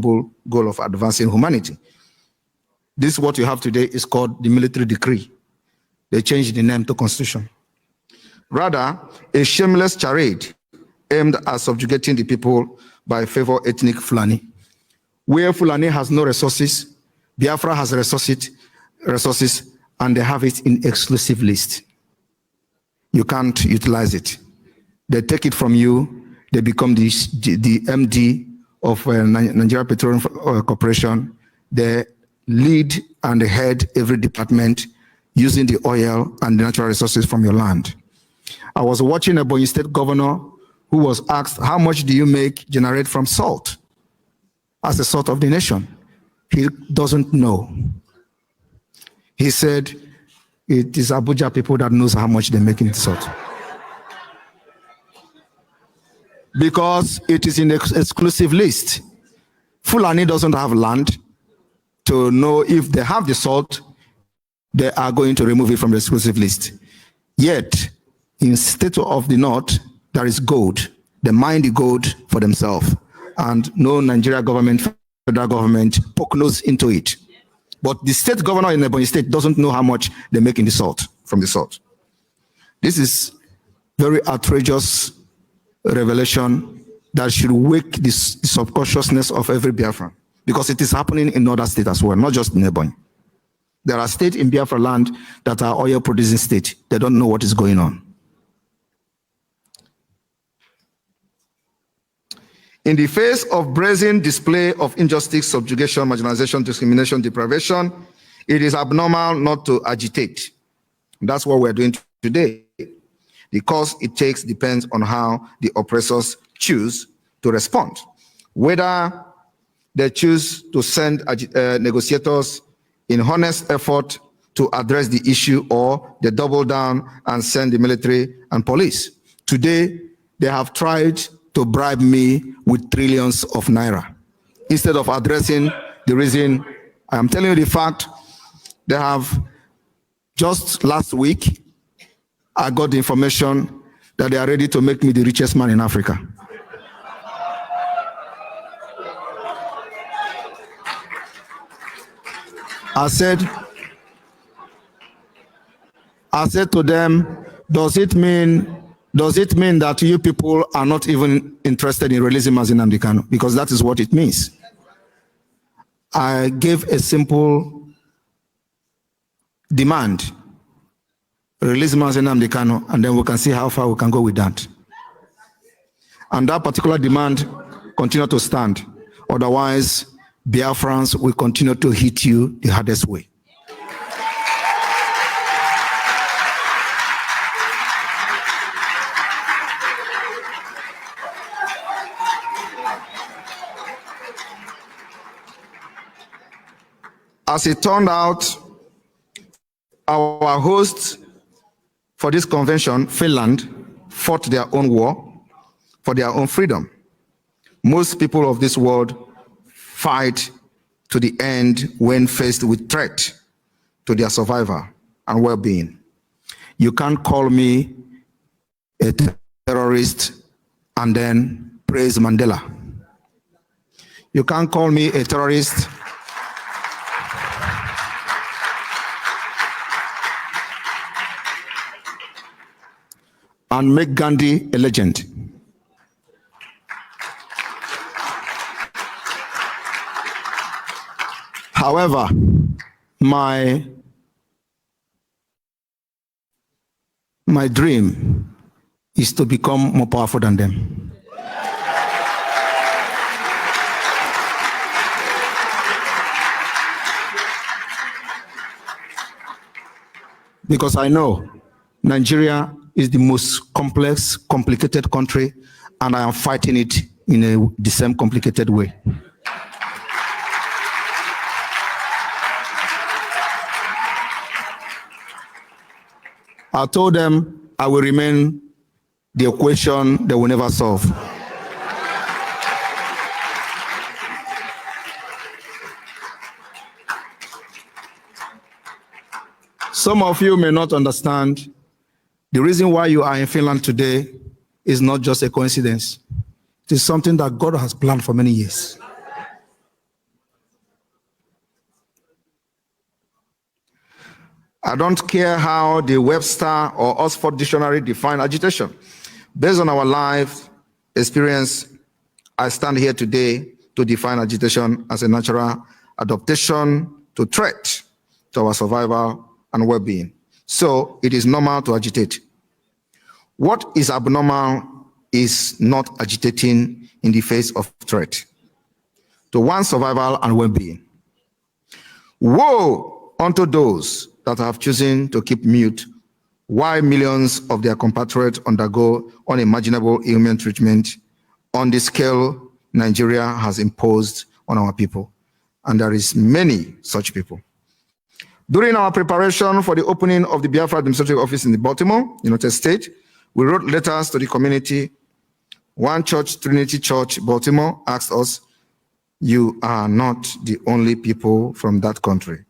goal of advancing humanity. This, what you have today, is called the military decree. They changed the name to constitution. Rather, a shameless charade aimed at subjugating the people by favor ethnic Fulani. Where Fulani has no resources, Biafra has resources, and they have it in exclusive list. You can't utilize it. They take it from you. They become the MD of Nigeria Petroleum Corporation. They lead and head every department using the oil and the natural resources from your land. I was watching a Ebonyi State governor who was asked, how much do you generate from salt as the salt of the nation? He doesn't know. He said, it is Abuja people that knows how much they make in salt. Because it is in the exclusive list. Fulani doesn't have land to know if they have the salt, they are going to remove it from the exclusive list. Yet, in state of the north, there is gold. They mine the gold for themselves. And no Nigeria government, federal government, poke nose into it. But the state governor in Ebonyi State doesn't know how much they make in the salt, from the salt. This is very outrageous revelation that should wake the subconsciousness of every Biafran, because it is happening in other states as well, not just in Ebonyi. There are states in Biafra land that are oil producing states. They don't know what is going on. In the face of brazen display of injustice, subjugation, marginalization, discrimination, deprivation, it is abnormal not to agitate. That's what we're doing today. The course it takes depends on how the oppressors choose to respond. Whether they choose to send negotiators in honest effort to address the issue, or they double down and send the military and police. Today, they have tried to bribe me with trillions of naira. Instead of addressing the reason, I am telling you the fact, they have, just last week, I got the information that they are ready to make me the richest man in Africa. I said to them, does it mean that you people are not even interested in releasing Mazi Nnamdi Kanu? Because that is what it means. I gave a simple demand. Release Mazi Nnamdi Kanu, and then we can see how far we can go with that. And that particular demand continues to stand. Otherwise, Biafrans will continue to hit you the hardest way. As it turned out, our hosts for this convention, Finland, fought their own war for their own freedom. Most people of this world fight to the end when faced with threat to their survival and well-being. You can't call me a terrorist and then praise Mandela. You can't call me a terrorist and make Gandhi a legend. However, my dream is to become more powerful than them. Because I know Nigeria is the most complex, complicated country, and I am fighting it in the same complicated way. I told them I will remain the equation they will never solve. Some of you may not understand the reason why you are in Finland today is not just a coincidence. It is something that God has planned for many years. I don't care how the Webster or Oxford Dictionary define agitation. Based on our life experience, I stand here today to define agitation as a natural adaptation to threat to our survival and well-being. So it is normal to agitate. What is abnormal is not agitating in the face of threat to one's survival and well-being. Woe unto those that have chosen to keep mute while millions of their compatriots undergo unimaginable inhuman treatment on the scale Nigeria has imposed on our people. And there is many such people. During our preparation for the opening of the Biafra Administrative Office in Baltimore, United States, we wrote letters to the community. One church, Trinity Church, Baltimore, asked us, "You are not the only people from that country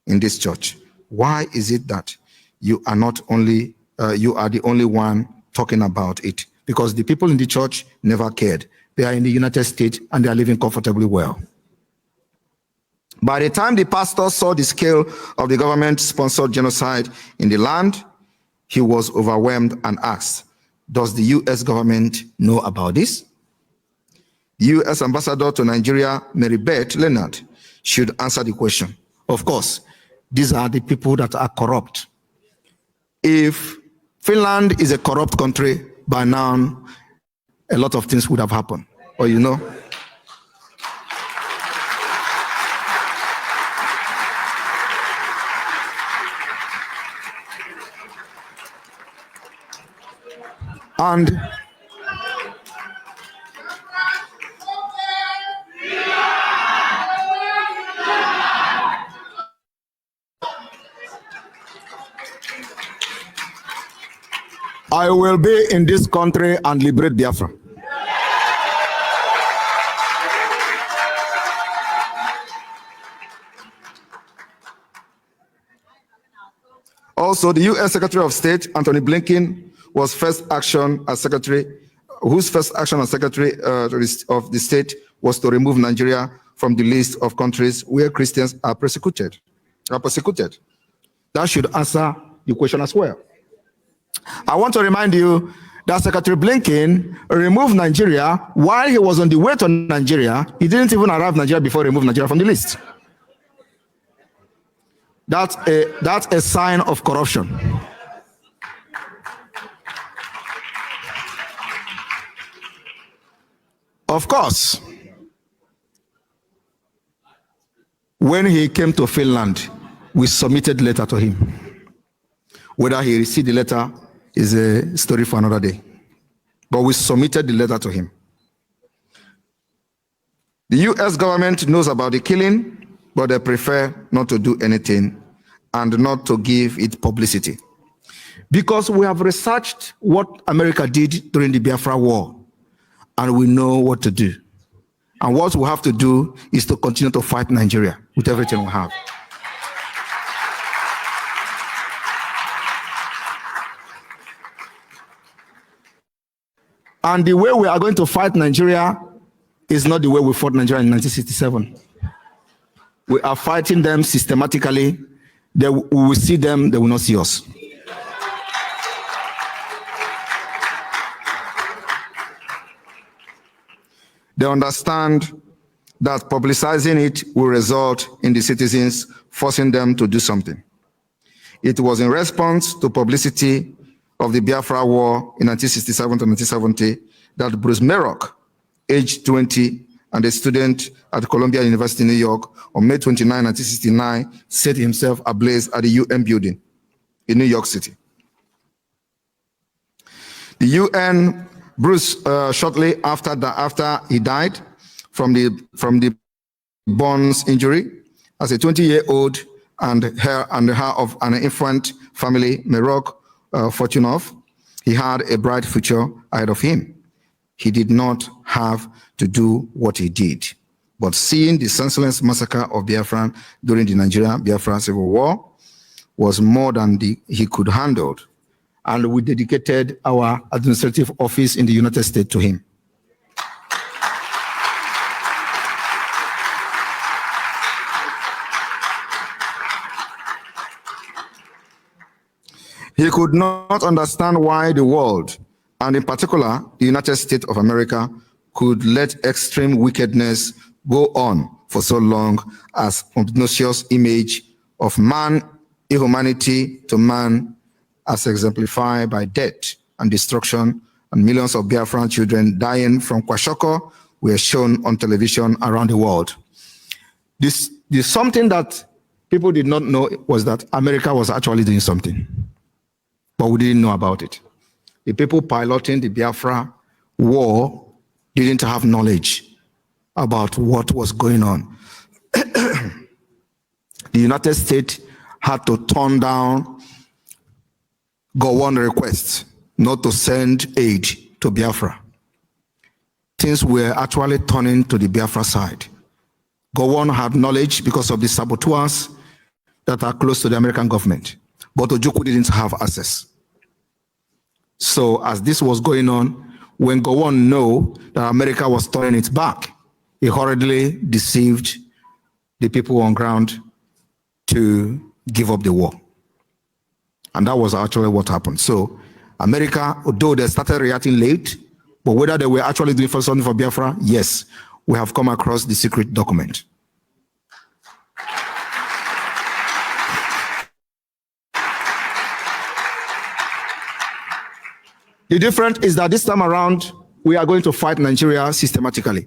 in this church. Why is it that you are not only, you are the only one talking about it?" Because the people in the church never cared. They are in the United States and they are living comfortably well. By the time the pastor saw the scale of the government-sponsored genocide in the land, he was overwhelmed and asked, "Does the U.S. government know about this?" The U.S. ambassador to Nigeria, Mary Beth Leonard, should answer the question. Of course, these are the people that are corrupt. If Finland is a corrupt country, by now, a lot of things would have happened. Or you know. And I will be in this country and liberate Biafra. Also, the U.S. Secretary of State, Anthony Blinken, whose first action as Secretary of the State was to remove Nigeria from the list of countries where Christians are persecuted. That should answer the question as well. I want to remind you that Secretary Blinken removed Nigeria while he was on the way to Nigeria. He didn't even arrive in Nigeria before he removed Nigeria from the list. That's a sign of corruption. Of course, when he came to Finland, we submitted letter to him. Whether he received the letter is a story for another day. But we submitted the letter to him. The U.S. government knows about the killing, but they prefer not to do anything and not to give it publicity. Because we have researched what America did during the Biafra War, and we know what to do. And what we have to do is to continue to fight Nigeria with everything we have. And the way we are going to fight Nigeria is not the way we fought Nigeria in 1967. We are fighting them systematically. We will see them, they will not see us. They understand that publicizing it will result in the citizens forcing them to do something. It was in response to publicity of the Biafra War in 1967 to 1970 that Bruce Merrock, aged 20 and a student at Columbia University, New York, on May 29, 1969, set himself ablaze at the UN building in New York City. The UN, Bruce, shortly after he died from the burns injury, as a 20-year-old and heir of an infant family, Merrock Fortunoff, he had a bright future ahead of him. He did not have to do what he did. But seeing the senseless massacre of Biafra during the Nigeria-Biafra Civil War was more than he could handle. And we dedicated our administrative office in the United States to him. He could not understand why the world, and in particular the United States of America, could let extreme wickedness go on for so long as obnoxious image of man, inhumanity to man, as exemplified by death and destruction, and millions of Biafran children dying from kwashiorkor were shown on television around the world. This something that people did not know was that America was actually doing something, but we didn't know about it. The people piloting the Biafra war didn't have knowledge about what was going on. The United States had to turn down Gowon requests not to send aid to Biafra. Things were actually turning to the Biafra side. Gowon had knowledge because of the saboteurs that are close to the American government, but Ojukwu didn't have access. So as this was going on, when Gowon knew that America was turning its back, he hurriedly deceived the people on ground to give up the war. And that was actually what happened. So America, although they started reacting late, but whether they were actually doing something for Biafra, yes, we have come across the secret document. The difference is that this time around, we are going to fight Nigeria systematically.